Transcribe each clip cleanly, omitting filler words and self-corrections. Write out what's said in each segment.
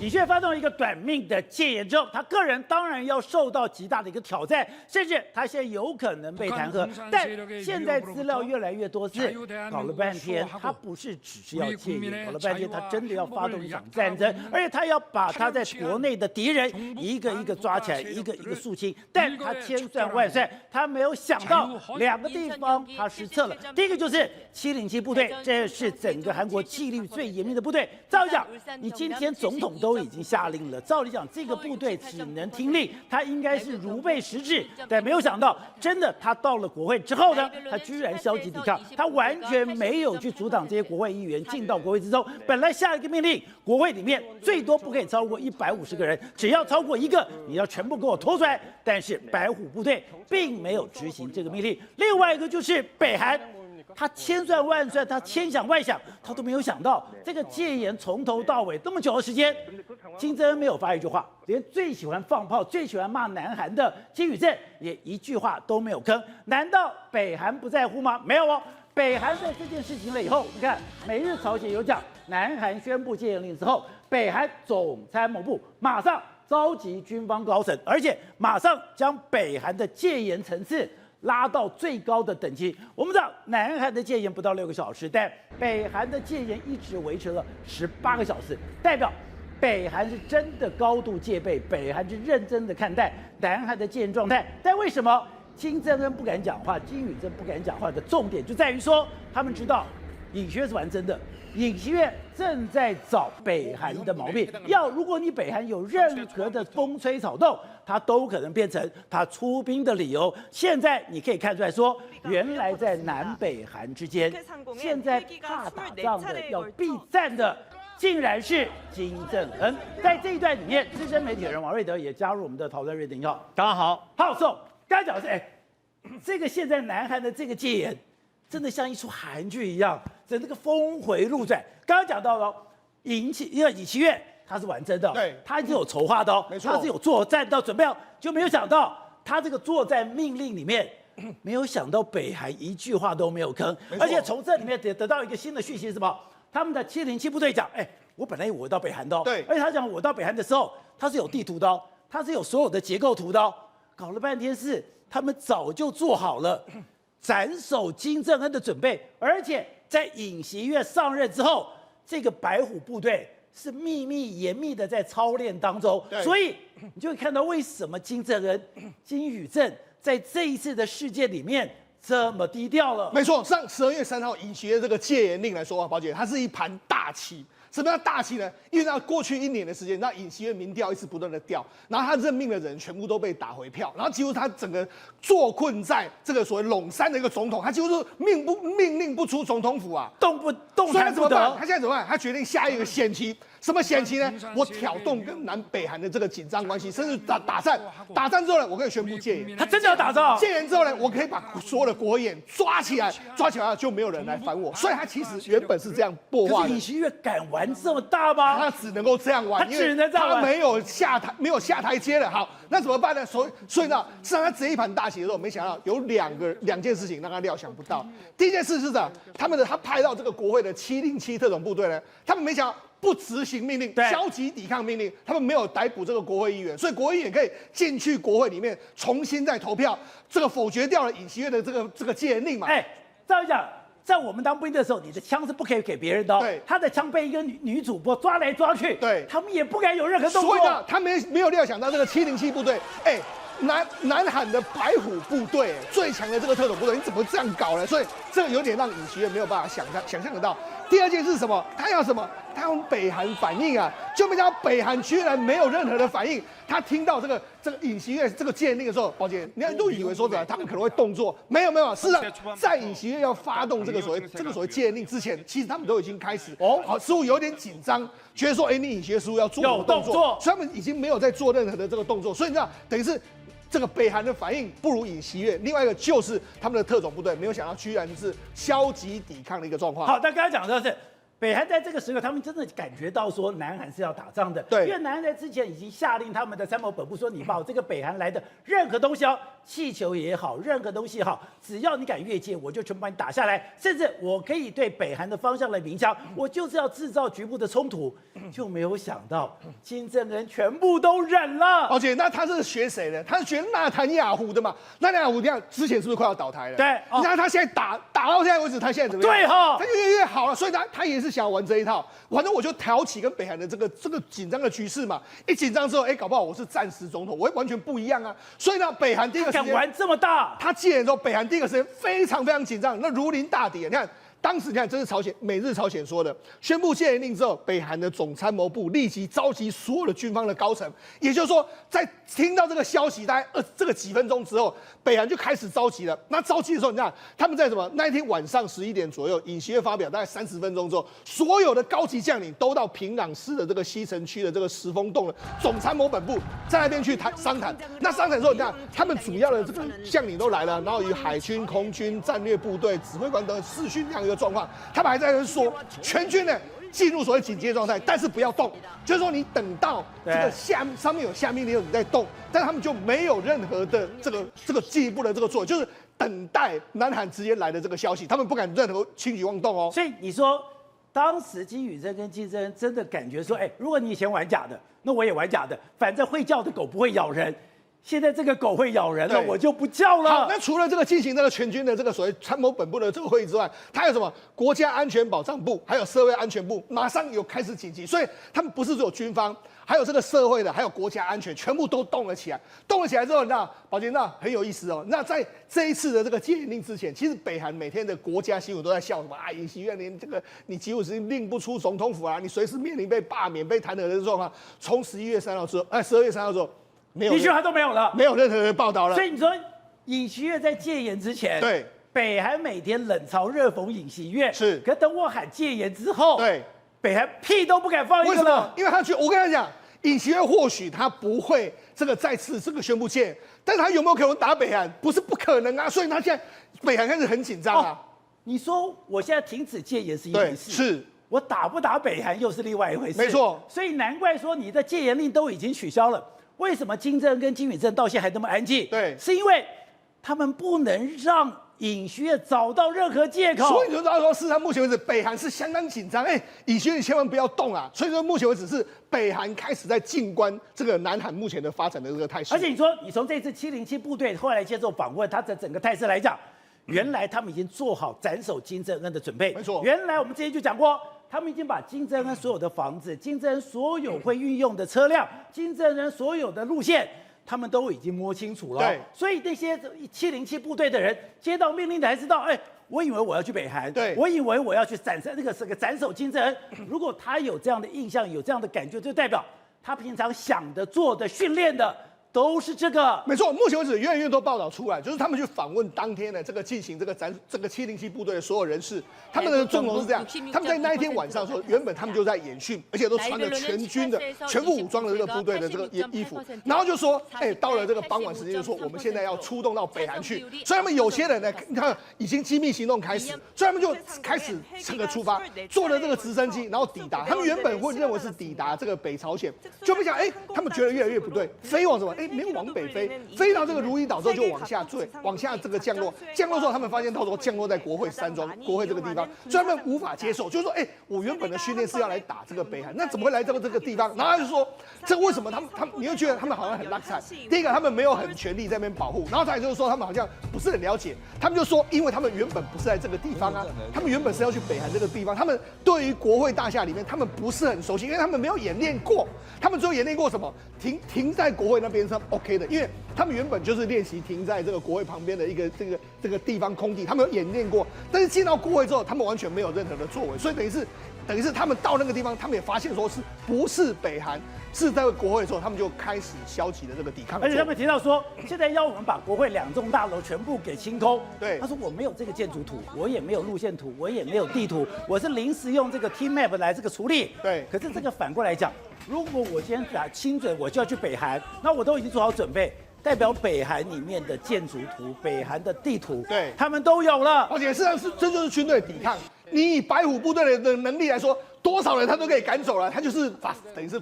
尹锡悦发动了一个短命的戒严之后，他个人当然要受到极大的一个挑战，甚至他现在有可能被弹劾。但现在资料越来越多，是搞了半天，他不是只是要戒严，搞了半天他真的要发动一场战争，而且他要把他在国内的敌人一个一个抓起来，一个一个肃清。但他千算万算，他没有想到两个地方他失策了。第一个就是707部队，这是整个韩国纪律最严密的部队。照理讲，你今天总统都已经下令了，照理讲这个部队只能听令，他应该是如备实质。但没有想到，真的他到了国会之后呢，他居然消极抵抗，他完全没有去阻挡这些国会议员进到国会之中。本来下一个命令，国会里面最多不可以超过150个人，只要超过一个，你要全部给我拖出来。但是白虎部队并没有执行这个命令。另外一个就是北韩。他千算万算，他千想万想，他都没有想到这个戒严从头到尾这么久的时间，金正恩没有发一句话，连最喜欢放炮、最喜欢骂南韩的金宇镇也一句话都没有吭。难道北韩不在乎吗？没有哦，北韩在这件事情了以后，你看每日朝鲜有讲，南韩宣布戒严令之后，北韩总参谋部马上召集军方高层，而且马上将北韩的戒严层次拉到最高的等级。我们知道，南韩的戒严不到6个小时，但北韩的戒严一直维持了18个小时，代表北韩是真的高度戒备，北韩是认真的看待南韩的戒严状态。但为什么金正恩不敢讲话，金宇镇不敢讲话的重点就在于说，他们知道尹锡悦是玩真的。尹锡悦正在找北韩的毛病，如果你北韩有任何的风吹草动，它都可能变成他出兵的理由。现在你可以看出来说，原来在南北韩之间，现在怕打仗的、要避战的，竟然是金正恩。在这一段里面，资深媒体人王瑞德也加入我们的讨论。瑞德你好，大家好。好，刚才讲的是，这个现在南韩的这个戒严，真的像一出韩剧一样，整个峰回路转。刚刚讲到了，尹锡悦他是玩真的，对，他已经有筹划的哦，没错，他是有作战到准备好，就没有想到他这个作战命令里面，没有想到北韩一句话都没有吭，而且从这里面得到一个新的讯息是什么？他们的707部队讲，我本来我到北韩的哦，对，而且他讲我到北韩的时候，他是有地图的哦，他是有所有的结构图的哦，搞了半天是他们早就做好了斩首金正恩的准备，而且在尹锡悦上任之后，这个白虎部队是秘密严密的在操练当中，所以你就会看到为什么金正恩、金宇镇在这一次的事件里面这么低调了。没错，上12月3号尹锡悦这个戒严令来说啊，宝姐，它是一盘大棋。什么叫大棋呢？因为在过去1年的时间，那尹锡悦民调一直不断的掉，然后他任命的人全部都被打回票，然后几乎他整个坐困在这个所谓陇山的一个总统，他几乎是命令不出总统府啊，动弹不得。他现在怎么办？他决定下一个险棋。什么险棋呢？我挑动跟南北韩的这个紧张关系，甚至打战之后呢，我可以宣布戒严。他真的要打仗？戒严之后呢，我可以把所有的国会议员抓起来就没有人来烦我。所以他其实原本是这样擘画的。可是尹锡悦敢玩这么大吗？他只能够这样玩，他只能这样玩，他没有下台阶了。好，那怎么办呢？所以呢，实际上他这一盘大棋的时候，没想到有两件事情让他料想不到。第一件事是什么？他派到这个国会的707特种部队呢，他们没想到不执行命令，消极抵抗命令，他们没有逮捕这个国会议员，所以国会议员可以进去国会里面重新再投票，这个否决掉了尹锡悦的这个戒严令嘛。照理讲，在我们当兵的时候，你的枪是不可以给别人的哦。对，他的枪被一个女主播抓来抓去，对，他们也不敢有任何动作。所以呢，他没有料想到这个707部队，南韩的白虎部队最强的这个特种部队，你怎么这样搞呢？所以这个有点让尹锡悦没有办法想象得到。第二件事是什么？他要什么？他用北韩反应啊，就没想到北韩居然没有任何的反应。他听到这个尹锡悦这个戒严令的时候，宝姐，你看都以为说他们可能会动作，没有，事实上在尹锡悦要发动这个所谓戒严令之前，其实他们都已经开始似乎有点紧张，觉得说你尹锡悦似乎要做动作，所以他们已经没有在做任何的这个动作，所以你知道等于是。这个北韩的反应不如尹锡悦，另外一个就是他们的特种部队，没有想到居然是消极抵抗的一个状况。好，但刚才讲的是北韩在这个时候，他们真的感觉到说南韩是要打仗的，对，因为南韩在之前已经下令他们的参谋本部说，你把我这个北韩来的任何东西哦，气球也好，任何东西也好，只要你敢越界，我就全部把你打下来，甚至我可以对北韩的方向来鸣枪，我就是要制造局部的冲突，就没有想到金正恩全部都忍了。而且那他是学谁的？他是学纳坦雅胡的嘛？纳坦雅胡这样之前是不是快要倒台了？对，你看他现在打到现在为止，他现在怎么样？对哈，他越来越好了，所以他也是想要玩这一套，反正我就挑起跟北韩的这个紧张的局势嘛。一紧张之后，搞不好我是战时总统，我会完全不一样啊。所以呢，北韩第一个时间敢玩这么大，他戒严之后，北韩第一个时间非常非常紧张，那如临大敌。你看。当时你看，这是美日朝鲜说的，宣布戒严令之后，北韩的总参谋部立即召集所有的军方的高层，也就是说，在听到这个消息大概这个几分钟之后，北韩就开始召集了。那召集的时候，你看他们在什么？那一天晚上11点左右，尹锡悦发表大概30分钟之后，所有的高级将领都到平壤市的这个西城区的这个石峰洞的总参谋本部，在那边去商谈。那商谈之后，你看他们主要的这个将领都来了，然后与海军、空军、战略部队、指挥官等视讯这样一个状况，他们还在说全军呢进入所谓警戒状态，但是不要动，就是说你等到这个上面有下命令你再动，但他们就没有任何的这个进一步的这个做，就是等待南韩直接来的这个消息，他们不敢任何轻举妄动哦。所以你说当时金宇镇跟金正恩真的感觉说，如果你以前玩假的，那我也玩假的，反正会叫的狗不会咬人。现在这个狗会咬人了，我就不叫了。好，那除了这个进行这个全军的这个所谓参谋本部的这个会议之外，它有什么国家安全保障部，还有社会安全部，马上有开始紧急，所以他们不是只有军方，还有这个社会的，还有国家安全，全部都动了起来。动了起来之后，那宝杰那很有意思哦。那在这一次的这个戒严令之前，其实北韩每天的国家新闻都在笑什么啊？尹锡悦连这个你几乎是令不出总统府啊，你随时面临被罢免、被弹劾的状况。从12月3号之后一句话都没有了，没有任何的报道了。所以你说尹锡悦在戒严之前，对北韩每天冷嘲热讽尹锡悦，是。可等我喊戒严之后，对，北韩屁都不敢放一个了。为什么？因为他觉得，我跟他讲，尹锡悦或许他不会这个再次这个宣布戒严，但是他有没有可能打北韩？不是不可能啊。所以他现在北韩开始很紧张啊。你说我现在停止戒严是一回事，是。我打不打北韩又是另外一回事。没错。所以难怪说你的戒严令都已经取消了。为什么金正恩跟金宇镇到现在还那么安静？对，是因为他们不能让尹锡悦找到任何借口。所以你就知道说，事实上目前为止，北韩是相当紧张。尹锡悦你千万不要动啊！所以说，目前为止是北韩开始在静观这个南韩目前的发展的这个态势。而且你说，你从这次707部队后来接受访问，他的整个态势来讲，原来他们已经做好斩首金正恩的准备。没错，原来我们之前就讲过。他们已经把金正恩所有的房子、金正恩所有会运用的车辆、金正恩所有的路线，他们都已经摸清楚了。对，所以那些707部队的人接到命令的，还知道，我以为我要去北韩，对，我以为我要去斩首金正恩。如果他有这样的印象、有这样的感觉，就代表他平常想的、做的、训练的。都是这个，没错。目前为止，越来越多报道出来，就是他们去访问当天的这个进行这个707部队的所有人士，他们的阵容是这样：他们在那一天晚上说，原本他们就在演训，而且都穿着全军的全副武装的这个部队的这个衣服，然后就说，到了这个傍晚时间，就说我们现在要出动到北韩去。所以他们有些人呢，你看已经机密行动开始，所以他们就开始这个出发，坐了这个直升机，然后抵达。他们原本会认为是抵达这个北朝鲜，就没想，他们觉得越来越不对，飞往什么？没有往北飞，飞到这个如意岛之后就往下坠，往下这个降落。降落之后，他们发现到时候降落在国会山庄、国会这个地方，所以他们无法接受，就是说，我原本的训练是要来打这个北韩，那怎么会来这个地方？然后他就说，这个为什么他们，你又觉得他们好像很拉惨。第一个，他们没有很全力在那边保护，然后再来就是说，他们好像不是很了解。他们就说，因为他们原本不是在这个地方啊，他们原本是要去北韩这个地方，他们对于国会大厦里面，他们不是很熟悉，因为他们没有演练过。他们只有演练过什么？停在国会那边是 OK 的，因为他们原本就是练习停在这个国会旁边的一个这个地方空地，他们有演练过。但是进到国会之后，他们完全没有任何的作为，所以等于是他们到那个地方，他们也发现说不是北韩，是在国会的时候，他们就开始消极的这个抵抗。而且他们提到说，现在要我们把国会2栋大楼全部给清空。对，他说我没有这个建筑图，我也没有路线图，我也没有地图，我是临时用这个 Team Map 来这个处理。对，可是这个反过来讲，如果我今天打亲嘴，我就要去北韩，那我都已经做好准备。代表北韩里面的建筑图、北韩的地图，对，他们都有了。而且事实上这就是军队抵抗。你以白虎部队的能力来说，多少人他都可以赶走了，他就是等于是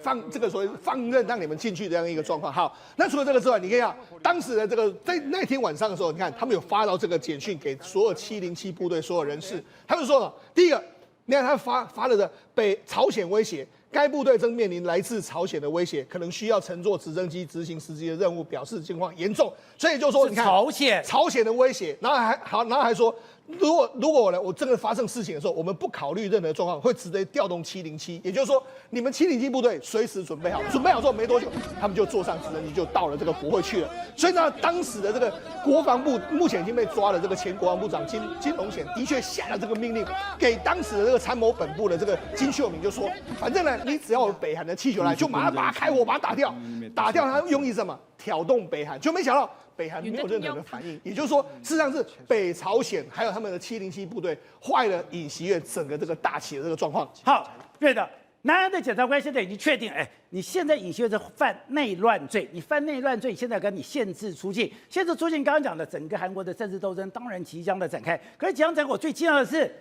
放这个所谓放任让你们进去这样一个状况。好，那除了这个之外，你可以看当时的这个在那天晚上的时候，你看他们有发到这个简讯给所有707部队所有人士，他们说了，第一个，你看他发了的北朝鲜威胁。该部队正面临来自朝鲜的威胁，可能需要乘坐直升机执行实际的任务，表示情况严重。所以就说，你看朝鲜的威胁，然后还说，如果我真的发生事情的时候，我们不考虑任何状况，会直接调动707，也就是说，你们707部队随时准备好，准备好之后没多久，他们就坐上直升机就到了这个国会去了。所以呢，当时的这个国防部目前已经被抓了这个前国防部长金荣显，的确下了这个命令，给当时的这个参谋本部的这个金秀明就说，反正呢。你只要有北韩的气球来，就马上把它开火，把它打掉。打掉它用意是什么？挑动北韩，就没想到北韩没有任何的反应。也就是说，事实上是北朝鲜还有他们的707部队坏了尹锡悦整个这个大旗的这个状况。好，对的。南韩的检察官现在已经确定，你现在尹锡悦是犯内乱罪，你犯内乱罪，现在跟你限制出境，限制出境。刚刚讲的整个韩国的政治斗争当然即将的展开，可是即将展开，我最惊讶的是，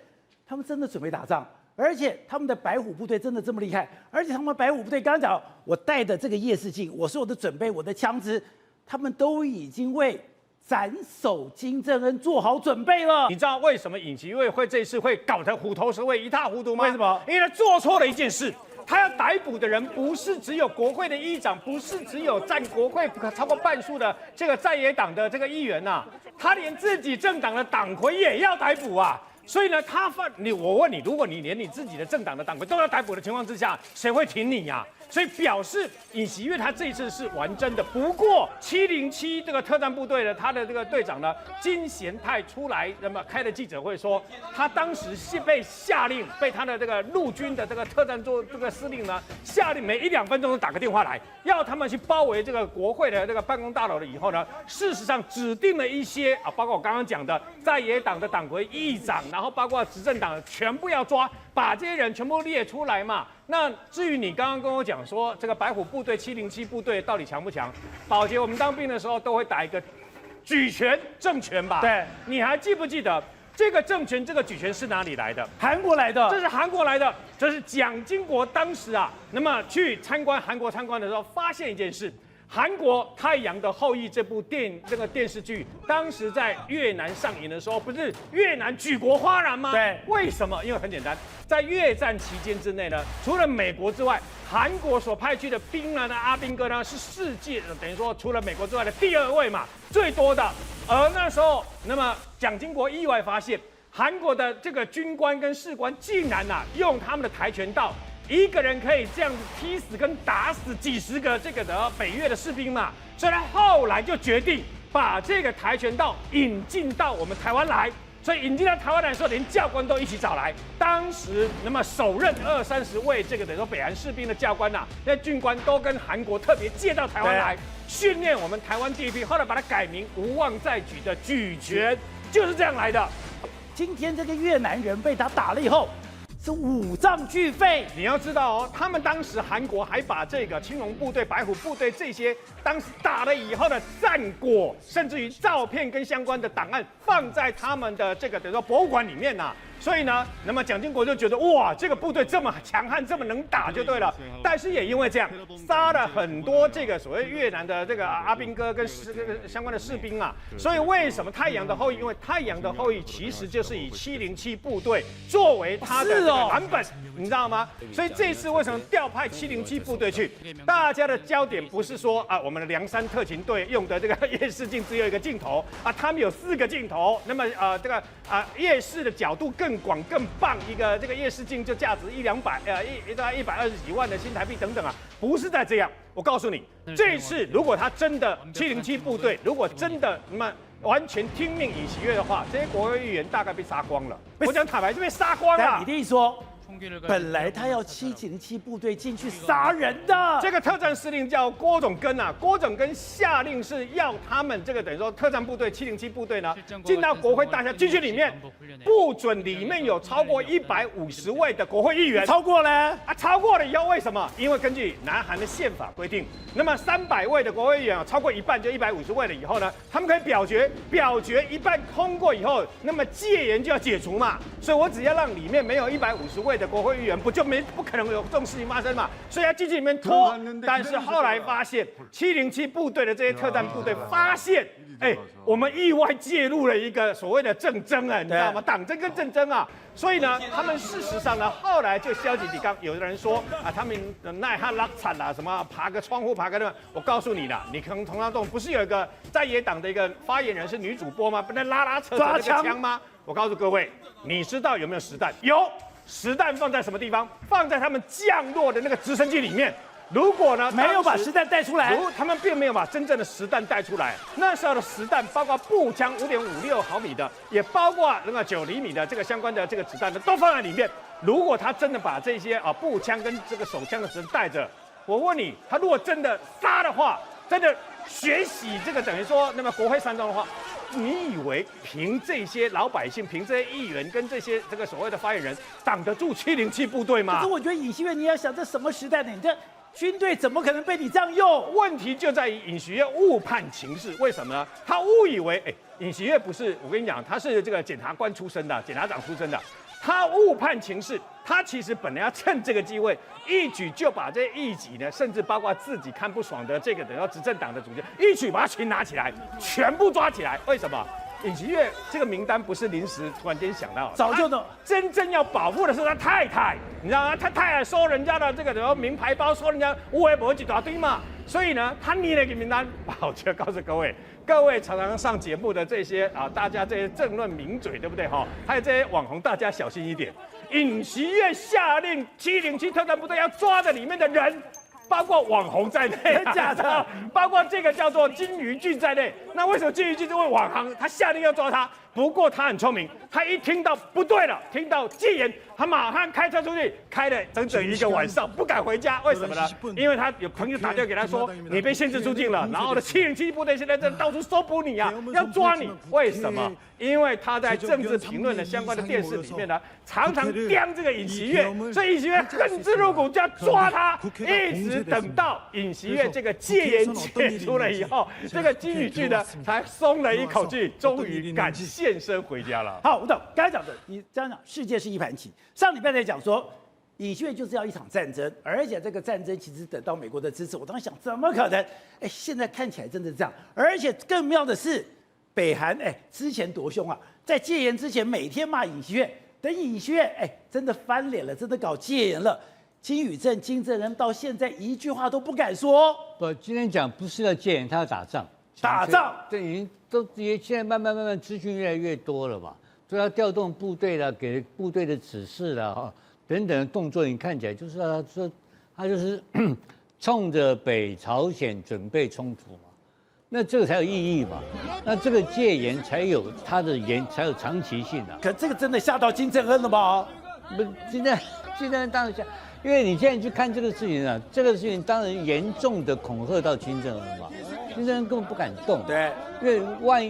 他们真的准备打仗。而且他们的白虎部队真的这么厉害，而且他们白虎部队刚刚讲，我带的这个夜视镜，我所有的准备，我的枪支，他们都已经为斩首金正恩做好准备了。你知道为什么尹锡悦会这次会搞得虎头蛇尾、一塌糊涂吗？为什么？因为他做错了一件事。他要逮捕的人不是只有国会的议长，不是只有占国会超过半数的这个在野党的这个议员呐，他连自己政党的党魁也要逮捕啊。所以呢，我问你，如果你连你自己的政党的党魁都要逮捕的情况之下，谁会挺你呀？所以表示尹锡悦他这一次是玩真的。不过707这个特战部队的他的这个队长呢金贤泰出来那么开的记者会说，他当时是被下令，被他的这个陆军的这个特战这个司令呢下令每1-2分钟都打个电话来，要他们去包围这个国会的这个办公大楼了以后呢，事实上指定了一些包括我刚刚讲的在野党的党魁议长，然后包括执政党全部要抓，把这些人全部列出来嘛。那至于你刚刚跟我讲说这个白虎部队707部队到底强不强？宝杰，我们当兵的时候都会打一个举拳政权吧？对，你还记不记得这个政权这个举拳是哪里来的？韩国来的，这是韩国来的。这是蒋经国当时那么去韩国参观的时候，发现一件事。韩国《太阳的后裔》这部电视剧，当时在越南上映的时候，不是越南举国哗然吗？对，为什么？因为很简单，在越战期间之内呢，除了美国之外，韩国所派去的兵呢，阿兵哥呢，是世界等于说除了美国之外的第2位嘛，最多的。而那时候，那么蒋经国意外发现，韩国的这个军官跟士官竟然用他们的跆拳道。一个人可以这样子踢死跟打死几十个这个的北越的士兵嘛，所以他后来就决定把这个跆拳道引进到我们台湾来。所以引进到台湾来的时候，连教官都一起找来。当时那么首任20-30位这个等于说北韩士兵的教官那军官都跟韩国特别借到台湾来训练我们台湾第一批，后来把它改名无望再举的举拳，就是这样来的。今天这个越南人被他打了以后。是5脏俱废。你要知道他们当时韩国还把这个青龙部队、白虎部队这些当时打了以后的战果，甚至于照片跟相关的档案放在他们的这个等于说博物馆里面所以呢，那么蒋经国就觉得哇，这个部队这么强悍，这么能打就对了。但是也因为这样，杀了很多这个所谓越南的这个阿兵哥跟相关的士兵所以为什么太阳的后裔？因为太阳的后裔其实就是以707部队作为他的蓝本，你知道吗？所以这次为什么调派707部队去？大家的焦点不是说我们的梁山特勤队用的这个夜视镜只有1个镜头他们有4个镜头，那么这个夜视的角度更广更棒，一个这个夜视镜就价值120几万的新台币等等不是在这样。我告诉你，这次如果他真的707部队，如果真的那么完全听命尹锡悦的话，这些国会议员大概被杀光了。我讲坦白，就被杀光了。你的意思说，本来他要707部队进去杀人的。这个特战司令叫郭总根啊，郭总根下令是要他们这个等于说特战部队707部队呢，进到国会大厦进去里面，不准里面有超过150位的国会议员。超过了啊，超过了以后为什么？因为根据南韩的宪法规定，那么300位的国会议员超过一半就150位了以后呢，他们可以表决一半通过以后，那么戒严就要解除嘛。所以我只要让里面没有150位的国会议员，不可能有这种事情发生嘛。所以要进去里面拖。但是后来发现707部队的这些特战部队发现，我们意外介入了一个所谓的政争啊，你知道吗？党争跟政争啊。所以呢，他们事实上呢，后来就消极抵抗。有的人说啊，他们奈哈拉惨啦，什么爬个窗户，爬个那个。我告诉你啦，你可能同样动，不是有一个在野党的一个发言人是女主播吗？不能拉扯那个枪吗？我告诉各位，你知道有没有实弹？有，实弹放在什么地方？放在他们降落的那个直升机里面。如果呢没有把实弹带出来，他们并没有把真正的实弹带出来。那时候的实弹包括步枪5.56毫米的，也包括那个9厘米的这个相关的这个子弹的，都放在里面。如果他真的把这些步枪跟这个手枪的子弹带着，我问你，他如果真的杀的话，真的血洗这个等于说那么国会山庄的话，你以为凭这些老百姓、凭这些议员跟这些这个所谓的发言人挡得住707部队吗？可是我觉得尹锡悦，你要想这什么时代呢？你这军队怎么可能被你这样用？问题就在于尹锡悦误判情势，为什么呢？他误以为，尹锡悦不是，我跟你讲，他是这个检察官出身的，检察长出身的，他误判情势，他其实本来要趁这个机会，一举就把这些异己呢，甚至包括自己看不爽的这个等于执政党的主席，一举把他群拿起来，全部抓起来。为什么？尹锡悦这个名单不是临时突然间想到的，早就懂。真正要保护的是他太太，你知道吗？他太太收人家的这个什么名牌包，收人家乌龟脖一大堆嘛，所以呢，他拟了一个名单。我就告诉各位常常上节目的这些大家这些政论名嘴，对不对哈？还有这些网红，大家小心一点。尹锡悦下令707特战部队要抓的里面的人，包括网红在内，假的，包括这个叫做金鱼俊在内。那为什么金鱼俊这位网红他下令要抓他？不过他很聪明，他一听到不对了，听到戒严，他马上开车出去，开了整整1个晚上，不敢回家。为什么呢？因为他有朋友打电话给他说，你被限制出境了，然后呢707部队现在在到处搜捕你啊，要抓你。为什么？因为他在政治评论的相关的电视里面呢，常常刁这个尹锡悦，所以尹锡悦恨之入骨，就要抓他，一直等到尹锡悦这个戒严解除了以后，这个金宇俊呢才松了一口气，终于敢现身回家了。好，吴董刚才讲的，你这样讲，世界是一盘棋。上礼拜在讲说，尹锡悦就是要一场战争，而且这个战争其实得到美国的支持。我当时想，怎么可能？现在看起来真的这样，而且更妙的是。北韩之前多凶啊，在戒严之前每天骂尹锡悦，等尹锡悦真的翻脸了，真的搞戒严了，金宇镇、金正恩到现在一句话都不敢说。不，今天讲不是要戒严，他要打仗。打仗，这已经现在慢慢资讯越来越多了嘛，所以要调动部队了，给部队的指示了等等的动作，你看起来就是他就是冲着北朝鲜准备冲突嘛。那这个才有意义嘛？那这个戒严才有它的才有长期性啊。可这个真的吓到金正恩了吗？不，金正恩当然吓，因为你现在去看这个事情啊，这个事情当然严重的恐吓到金正恩嘛。金正恩根本不敢动，对，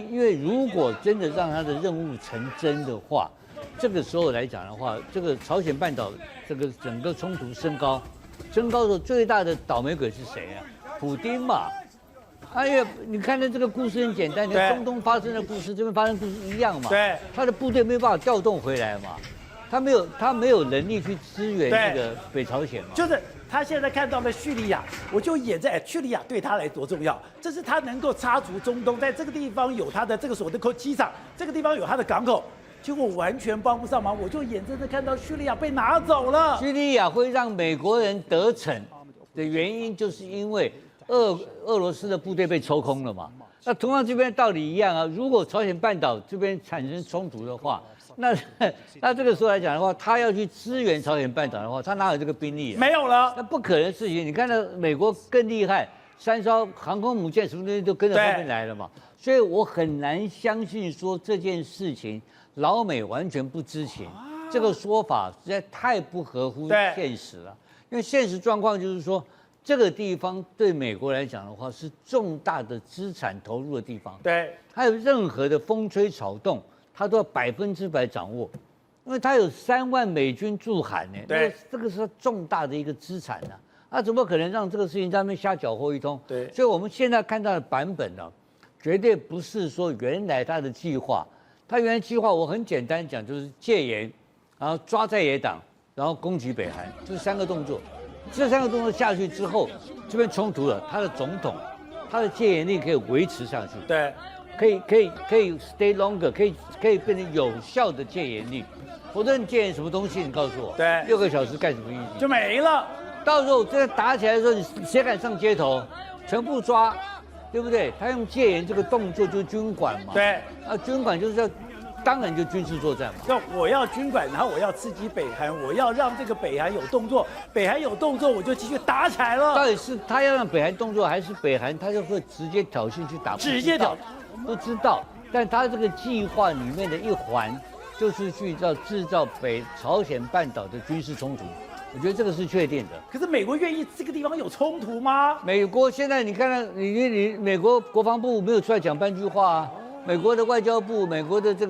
因为如果真的让他的任务成真的话，这个时候来讲的话，这个朝鲜半岛这个整个冲突升高的最大的倒霉鬼是谁啊？普丁嘛。因为你看的这个故事很简单，你看中东发生的故事，这边发生的故事一样嘛。对，他的部队没有办法调动回来嘛，他没有能力去支援这个北朝鲜嘛。就是他现在看到了叙利亚，我就演在叙利亚对他来多重要，这是他能够插足中东，在这个地方有他的这个所谓的机场，这个地方有他的港口，结果完全帮不上忙，我就眼睁睁看到叙利亚被拿走了。叙利亚会让美国人得逞的原因，就是因为俄罗斯的部队被抽空了嘛？那同样这边道理一样啊。如果朝鲜半岛这边产生冲突的话，那这个时候来讲的话，他要去支援朝鲜半岛的话，他哪有这个兵力？没有了，那不可能的事情。你看到美国更厉害，3艘航空母舰什么东西都跟着后面来了嘛。所以我很难相信说这件事情老美完全不知情。这个说法实在太不合乎现实了。因为现实状况就是说，这个地方对美国来讲的话，是重大的资产投入的地方。对，还有任何的风吹草动，它都要100%掌握，因为它有3万美军驻韩呢。对，这个是重大的一个资产啊。那怎么可能让这个事情在那边瞎搅和一通？对，所以我们现在看到的版本呢，绝对不是说原来他的计划。他原来计划我很简单讲，就是戒严，然后抓在野党，然后攻击北韩，这3个动作。这3个动作下去之后，这边冲突了，他的总统，他的戒严令可以维持下去。对，可以 stay longer， 可以变成有效的戒严令。否则你戒严什么东西？你告诉我。对，6个小时干什么意义？就没了。到时候真的打起来的时候，你谁敢上街头？全部抓，对不对？他用戒严这个动作就是军管嘛。对，军管就是要，当然就军事作战嘛。那我要军管，然后我要刺激北韩，我要让这个北韩有动作，北韩有动作，我就继续打起来了。到底是他要让北韩动作，还是北韩他就会直接挑衅去打？直接挑，不知道。但他这个计划里面的一环，就是去制造北朝鲜半岛的军事冲突。我觉得这个是确定的。可是美国愿意这个地方有冲突吗？美国现在你看到你美国国防部没有出来讲半句话啊。美国的外交部、美国的这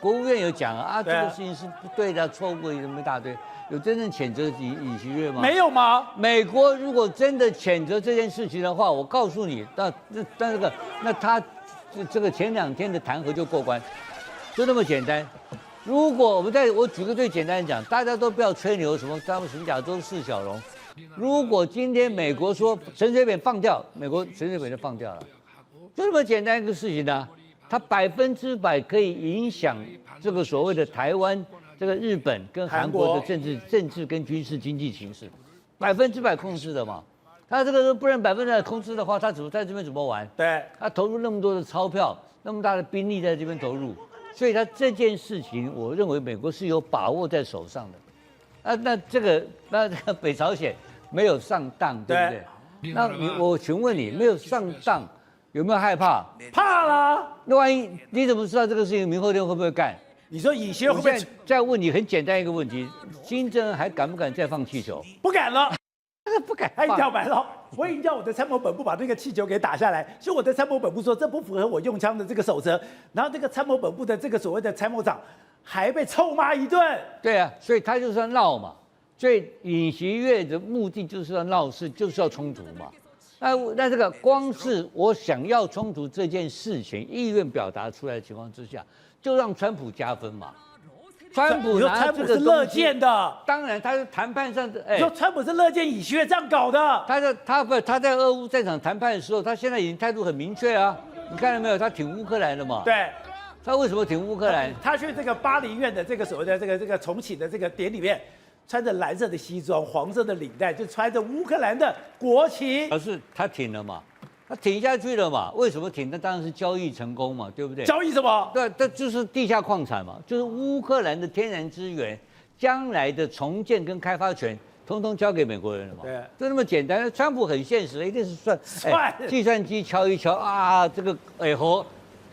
国务院有讲啊，这个事情是不对的，错误的，什么一大堆，有真正谴责尹锡悦吗？没有吗？美国如果真的谴责这件事情的话，我告诉你，那他这个前2天的弹劾就过关，就那么简单。如果我举个最简单的讲，大家都不要吹牛，什么亚洲4小龙。如果今天美国说陈水扁放掉，美国陈水扁就放掉了，就这么简单一个事情呢、它100%可以影响这个所谓的台湾、这个日本跟韩国的政治跟军事经济形势，100%控制的嘛。他这个不能100%控制的话，他在这边怎么玩？对，他投入那么多的钞票，那么大的兵力在这边投入，所以他这件事情，我认为美国是有把握在手上的。那这个北朝鲜没有上当，对不对？那我请问你，没有上当，有没有害怕？怕啦！那万一你怎么知道这个事情明后天会不会干？你说尹锡悦会不会？再问你很简单一个问题：金正恩还敢不敢再放气球？不敢了。不敢他一跳白了，我已经叫我的参谋本部把那个气球给打下来，所以我的参谋本部说这不符合我用枪的这个守则，然后这个参谋本部的这个所谓的参谋长还被臭骂一顿。对啊，所以他就是要闹嘛，所以尹锡悦的目的就是要闹事，就是要冲突嘛。那这个光是我想要冲突这件事情意愿表达出来的情况之下，就让川普加分嘛。川普是乐见的，当然他是谈判上的，你说川普是乐见尹锡悦这样搞的。他在俄乌战场谈判的时候，他现在已经态度很明确啊，你看到没有？他挺乌克兰的嘛。对，他为什么挺乌克兰？他去这个巴黎院的这个所谓的这个重启的这个典礼里面，穿着蓝色的西装、黄色的领带，就穿着乌克兰的国旗。可是他挺了嘛。他挺下去了嘛？为什么挺？那当然是交易成功嘛，对不对？交易什么？对，这就是地下矿产嘛，就是乌克兰的天然资源，将来的重建跟开发权，通通交给美国人了嘛。对，就那么简单。川普很现实，一定是计算机敲一敲啊，这个核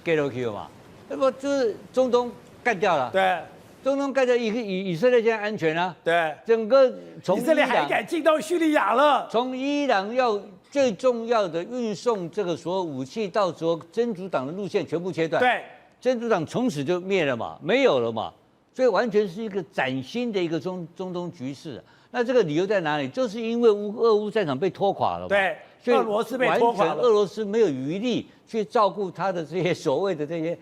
给了去了嘛，那么就是中东干掉了。对，中东干掉以色列现在安全啊。对，整个从以色列还敢进到叙利亚了。从伊朗要最重要的运送这个所有武器，到时候真主党的路线全部切断，对，真主党从此就灭了嘛，没有了嘛，所以完全是一个崭新的一个中东局势。那这个理由在哪里？就是因为俄乌战场被拖垮了嘛，对，所以俄罗斯被拖垮了，俄罗斯没有余力去照顾他的这些所谓的这些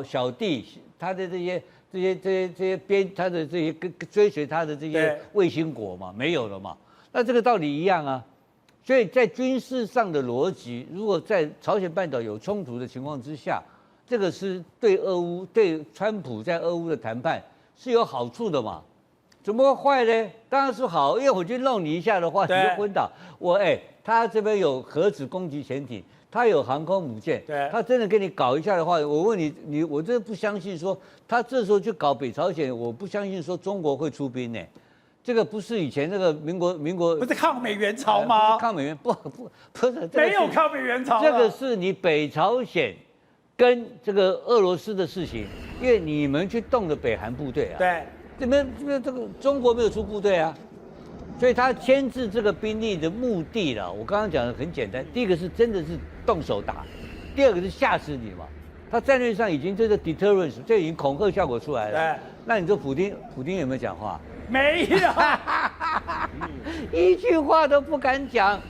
小弟，他的这些他的这些追随他的这些卫星国嘛，没有了嘛。那这个道理一样啊。所以在军事上的逻辑，如果在朝鲜半岛有冲突的情况之下，这个是对川普在俄乌的谈判是有好处的嘛？怎么会坏呢？当然是好，因为我去弄你一下的话，你就昏倒。他这边有核子攻击潜艇，他有航空母舰，他真的给你搞一下的话，我问你我真的不相信说他这时候去搞北朝鲜，我不相信说中国会出兵呢。这个不是以前那个民国不是抗美援朝吗？不是抗美援不是，没有抗美援朝。这个是你北朝鲜跟这个俄罗斯的事情，因为你们去动了北韩部队啊。对，这个中国没有出部队啊，所以他牵制这个兵力的目的啦，我刚刚讲的很简单，第一个是真的是动手打，第二个是吓死你嘛。他战略上已经这个 deterrence， 这已经恐吓效果出来了。对，那你说普丁有没有讲话？没有，一句话都不敢讲。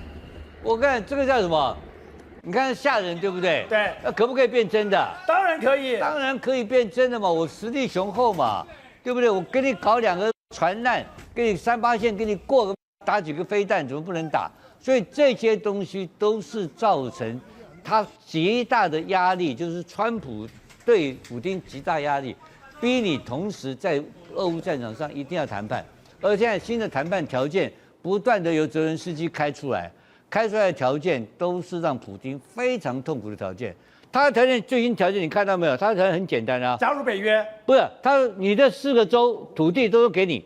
我看这个叫什么？你看吓人对不对？对，那可不可以变真的？当然可以，当然可以变真的嘛，我实力雄厚嘛，对不对？我给你搞2个船难，给你3-8线，给你过个打几个飞弹，怎么不能打？所以这些东西都是造成他极大的压力，就是川普对普丁极大压力，逼你同时在俄乌战场上一定要谈判。而现在新的谈判条件不断的由泽连斯基开出来的条件都是让普丁非常痛苦的条件。他的条件最新条件你看到没有？他的条件很简单啊，加入北约，不是你的4个州土地都给你，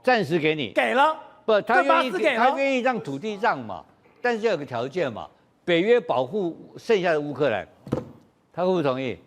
暂时给你，给了，不，他他愿意让土地让嘛，但是要有个条件嘛，北约保护剩下的乌克兰，他会不会同意？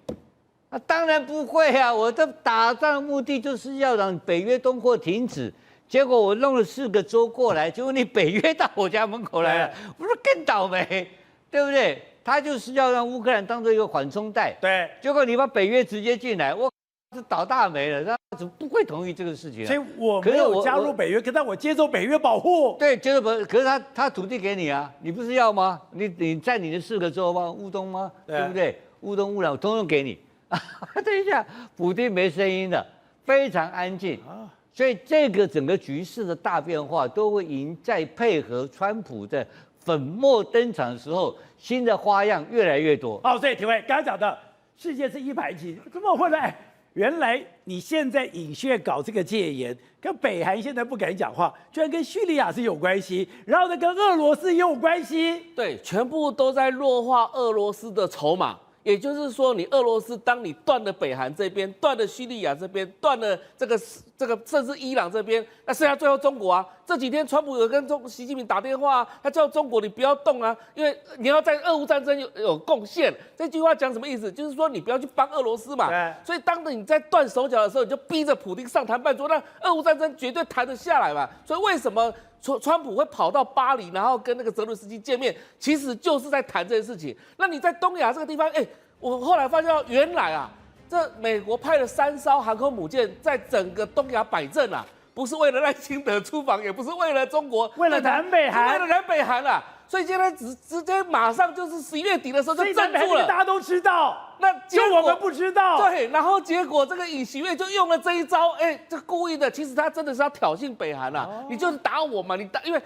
啊，当然不会啊！我的打仗的目的就是要让北约东扩停止，结果我弄了4个州过来，结果你北约到我家门口来了，不是更倒霉，对不对？他就是要让乌克兰当做一个缓冲带，对，结果你把北约直接进来，我是倒大霉了，他怎么不会同意这个事情啊？所以我没有加入北约，可是我接受北约保护。对，接受可是他土地给你啊，你不是要吗？你在你的4个州吗？乌东吗？对不对？乌东、乌南，我通通给你。等一下，普丁没声音了，非常安静。所以这个整个局势的大变化，都会在配合川普的粉墨登场的时候，新的花样越来越多。所以体会刚刚讲的，世界是100级，怎么会呢？原来你现在尹锡悦搞这个戒严，跟北韩现在不敢讲话，居然跟叙利亚是有关系，然后呢跟俄罗斯也有关系。对，全部都在弱化俄罗斯的筹码。也就是说，你俄罗斯，当你断了北韩这边，断了叙利亚这边，断了这个甚至伊朗这边，那剩下最后中国啊。这几天川普有跟习近平打电话，他叫中国你不要动啊，因为你要在俄乌战争有贡献。这句话讲什么意思？就是说你不要去帮俄罗斯嘛。所以当你在断手脚的时候，你就逼着普丁上谈判桌，让俄乌战争绝对谈得下来嘛。所以为什么川普会跑到巴黎，然后跟那个泽伦斯基见面，其实就是在谈这件事情。那你在东亚这个地方，我后来发现到原来啊，这美国派了3艘航空母舰在整个东亚摆阵啊，不是为了赖清德出访，也不是为了中国，为了南北韩，为了南北韩啊。所以现在直接马上就是11月底的时候就站住了，大家都知道，那就我们不知道。对，然后结果这个尹锡悦就用了这一招，这故意的，其实他真的是要挑衅北韩啊，你就是打我嘛，因为。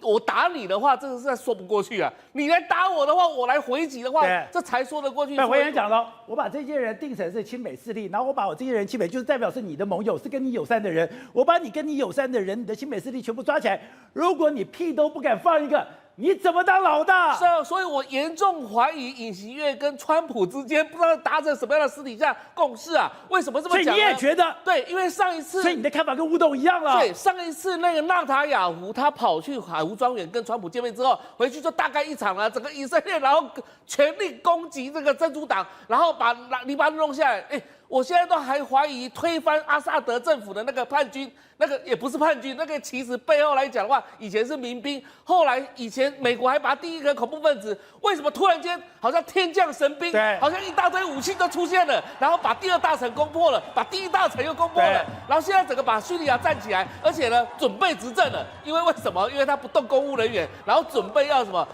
我打你的话，这个是说不过去啊！你来打我的话，我来回击的话，这才说得过去。我也讲了，我把这些人定成是亲美势力，然后我把我这些人亲美，就是代表是你的盟友，是跟你友善的人。我把你跟你友善的人，你的亲美势力全部抓起来。如果你屁都不敢放一个，你怎么当老大？是啊，所以我严重怀疑尹锡悦跟川普之间不知道达成什么样的私底下共识啊？为什么这么讲呢？所以你也觉得对，因为上一次，所以你的看法跟吴董一样了。对，上一次那个纳塔雅胡他跑去海湖庄园跟川普见面之后，回去就大干一场了，整个以色列然后全力攻击这个真主党，然后把黎巴嫩弄下来。我现在都还怀疑推翻阿萨德政府的那个叛军，那个也不是叛军，那个其实背后来讲的话，以前是民兵，后来以前美国还把第一个恐怖分子，为什么突然间好像天降神兵，好像一大堆武器都出现了，然后把第2大城攻破了，把第1大城又攻破了，然后现在整个把叙利亚站起来，而且呢准备执政了，因为什么？因为他不动公务人员，然后准备要什么？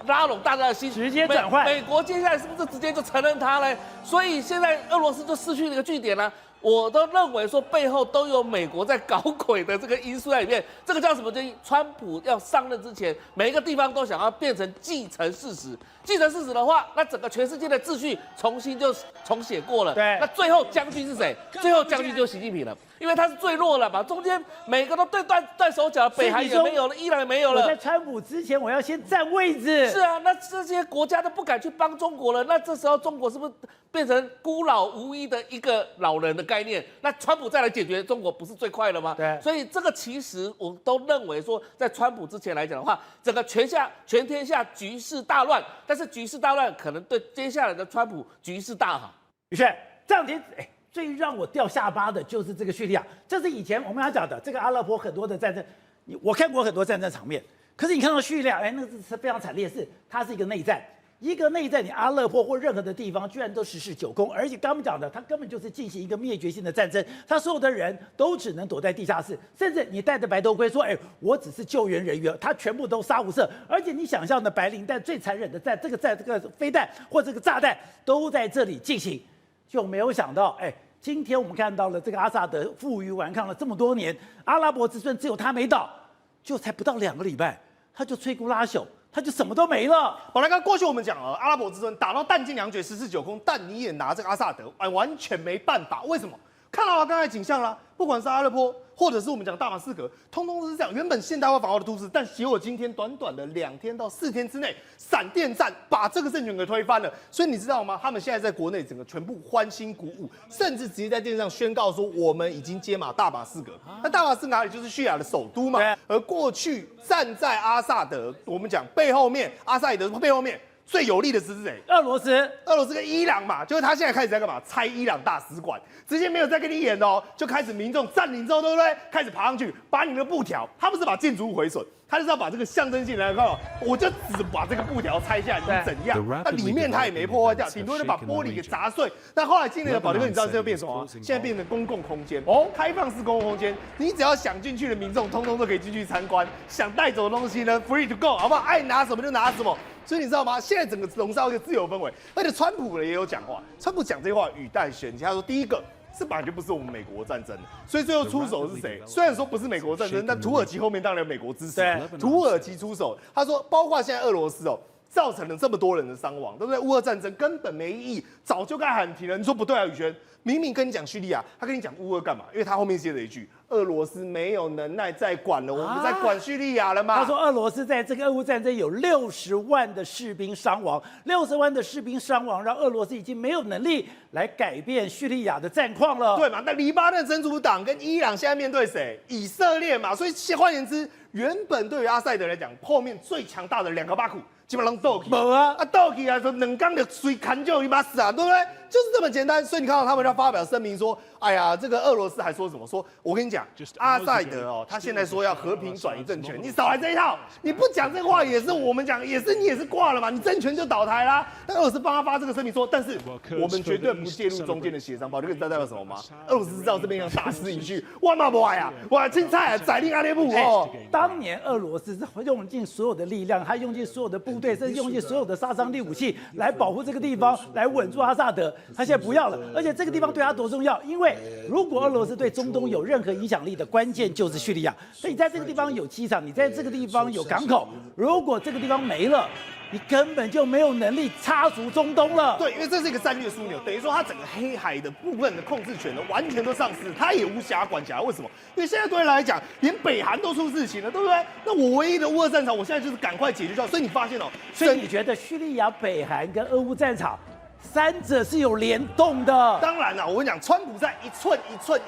拉拢大家的心，直接转换。美国接下来是不是直接就承认他呢？所以现在俄罗斯就失去了一个据点了。我都认为说背后都有美国在搞鬼的这个因素在里面。这个叫什么？就是川普要上任之前，每一个地方都想要变成既成事实。既成事实的话，那整个全世界的秩序重新就重写过了。对，那最后将军是谁？最后将军就是习近平了，因为他是最弱了嘛。中间每个都断手脚，北韩也没有了，伊朗也没有了。我在川普之前，我要先占位置。是啊，那这些国家都不敢去帮中国了，那这时候中国是不是变成孤老无依的一个老人的概念？那川普再来解决中国，不是最快了吗？对，所以这个其实我都认为说，在川普之前来讲的话，整个全天下局势大乱，但是局势大乱可能对接下来的川普局势大好。宇轩，这两天最让我掉下巴的就是这个叙利亚，这是以前我们要讲的这个阿勒颇很多的战争，我看过很多战争场面，可是你看到叙利亚，那是非常惨烈，是它是一个内战。一个内战，你阿勒颇或任何的地方，居然都实施9攻，而且刚刚讲的，他根本就是进行一个灭绝性的战争，他所有的人都只能躲在地下室，甚至你戴着白头盔说，我只是救援人员，他全部都杀无赦，而且你想象的白磷弹最残忍的这个飞弹或这个炸弹都在这里进行，就没有想到，今天我们看到了这个阿萨德负隅顽抗了这么多年，阿拉伯之春只有他没倒，就才不到2个礼拜，他就摧枯拉朽。他就什么都没了。好，来看过去我们讲了，阿拉伯之春打到弹尽粮绝，实施9攻，但你也拿这个阿萨德，完全没办法。为什么？看到了刚才景象啦，不管是阿勒颇，或者是我们讲大马士革，通通都是这样。原本现代化防御的都市，但结果今天短短的2天到4天之内，闪电战把这个政权给推翻了。所以你知道吗？他们现在在国内整个全部欢欣鼓舞，甚至直接在电视上宣告说，我们已经接马大马士革。那大马士革哪里？就是叙利亚的首都嘛。而过去站在阿萨德，我们讲背后面，阿萨德背后面。最有力的是谁？俄罗斯跟伊朗嘛，就是他现在开始在干嘛？拆伊朗大使馆，直接没有再跟你演哦，就开始民众占领之后，对不对？开始爬上去，把你的布条，他不是把建筑物毁损，他就是要把这个象征性来看，我就只把这个布条拆下来，你怎样？那里面他也没破坏掉，顶多就把玻璃给砸碎。那后来今年的保利哥，你知道这变什么吗？现在变成公共空间哦，开放式公共空间，你只要想进去的民众，通通都可以进去参观，想带走的东西呢 ，free to go， 好不好？爱拿什么就拿什么。所以你知道吗？现在整个笼罩一个自由氛围，而且川普呢也有讲话，川普讲这些话语带玄机。他说，第一个，这本来就不是我们美国战争，所以最后出手是谁？虽然说不是美国战争，但土耳其后面当然有美国支持。土耳其出手，他说，包括现在俄罗斯哦。造成了这么多人的伤亡，对不对？乌俄战争根本没意义，早就该喊停了。你说不对啊，宇轩，明明跟你讲叙利亚，他跟你讲乌俄干嘛？因为他后面接了一句，俄罗斯没有能耐再管了，我们在管叙利亚了嘛。他说俄罗斯在这个俄乌战争有60万的士兵伤亡，60万的士兵伤亡，让俄罗斯已经没有能力来改变叙利亚的战况了。对嘛？那黎巴嫩真主党跟伊朗现在面对谁？以色列嘛。所以换言之，原本对于阿塞德来讲，后面最强大的2个巴库。基本上斗起，没啊，斗起啊，说2缸就随砍就一把死啊，对不对？就是这么简单。所以你看到他们要发表声明说，哎呀，这个俄罗斯还说什么？说我跟你讲，阿塞德哦，他现在说要和平转移政权，你少来这一套，你不讲这话也是我们讲，也是你也是挂了嘛，你政权就倒台啦。但俄罗斯帮他发这个声明说，但是我们绝对不介入中间的协商。保这个代表什么吗？俄罗斯知道这边要大势已去，我嘛不爱呀，我青菜宰令阿列布哦。当年俄罗斯是用尽所有的力量，他用尽所有的部队，甚至用尽所有的杀伤力武器来保护这个地方，来稳住阿萨德。他现在不要了，而且这个地方对他多重要？因为如果俄罗斯对中东有任何影响力的关键就是叙利亚，所以你在这个地方有机场，你在这个地方有港口，如果这个地方没了，你根本就没有能力插足中东了。对，因为这是一个战略枢纽，等于说它整个黑海的部分的控制权呢，完全都丧失，它也无暇管辖。为什么？因为现在对人来讲，连北韩都出事情了，对不对？那我唯一的乌俄战场，我现在就是赶快解决掉。所以你发现哦，所以你觉得叙利亚、北韩跟俄乌战场？三者是有联动的。当然了，我跟你讲，川普在一寸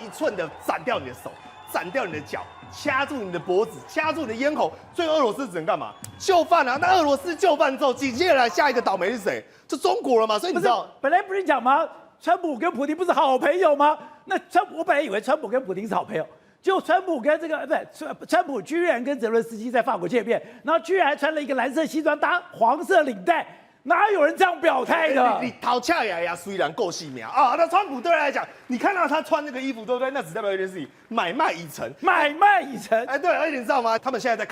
一寸的斩掉你的手，斩掉你的脚，掐住你的脖子，掐住你的咽喉。最后俄罗斯只能干嘛？就范啊！那俄罗斯就范之后，紧接着来下一个倒霉是谁？就中国了嘛。所以你知道，本来不是讲吗？川普跟普丁不是好朋友吗？那我本来以为川普跟普丁是好朋友。就川普跟这个川普居然跟泽伦斯基在法国见面，然后居然还穿了一个蓝色西装搭黄色领带。哪有人这样表态的？你讨恰呀，虽然够细苗啊，那川普对他来讲，你看到他穿那个衣服，对不对？那只代表一件事情，买卖已成。买卖已成。哎，对，而且你知道吗？他们现在在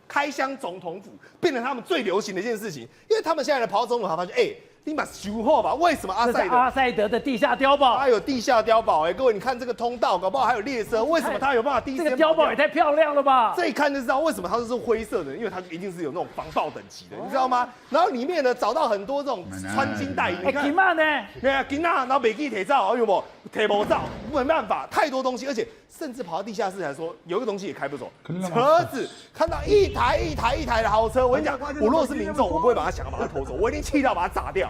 开箱总统府，变成他们最流行的一件事情，因为他们现在来跑总统府，发现，立马修好吧？为什么阿塞德的地下碉堡？它有地下碉堡各位，你看这个通道，搞不好还有列车，为什么它有办法第一时间？这个碉堡也太漂亮了吧！这一看就知道为什么它是灰色的，因为它一定是有那种防爆等级的，你知道吗？然后里面呢找到很多这种穿金戴银，你看，金嘛呢？对啊，金啊，然后北极铁罩，有没有？铁模罩，没办法，太多东西，而且甚至跑到地下室来说，有一个东西也开不走，车子看到一台的豪车，我跟你讲，我如果是民众，我不会把它想要把它偷走，我一定气到把它砸掉。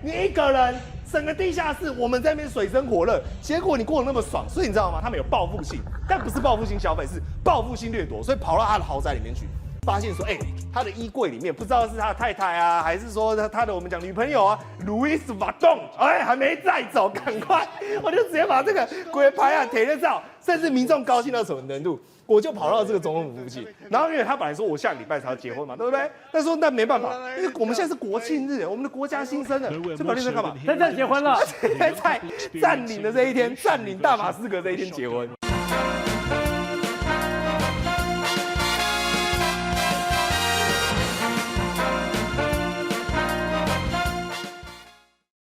你一个人整个地下室，我们在那边水深火热，结果你过得那么爽，所以你知道吗？他们有报复性，但不是报复性消费，是报复性掠夺，所以跑到他的豪宅里面去。发现说，他的衣柜里面不知道是他的太太啊，还是说他的我们讲女朋友啊，Louis Vuitton，还没带走，赶快，我就直接把这个鬼牌啊贴了照，甚至民众高兴到什么程度？我就跑到这个总统府附近，然后因为他本来说我下个礼拜才要结婚嘛，对不对？但说那没办法，因为我们现在是国庆日，我们的国家新生了，这表弟在干嘛？真正结婚了，在占领的这一天，占领大马士革这一天结婚。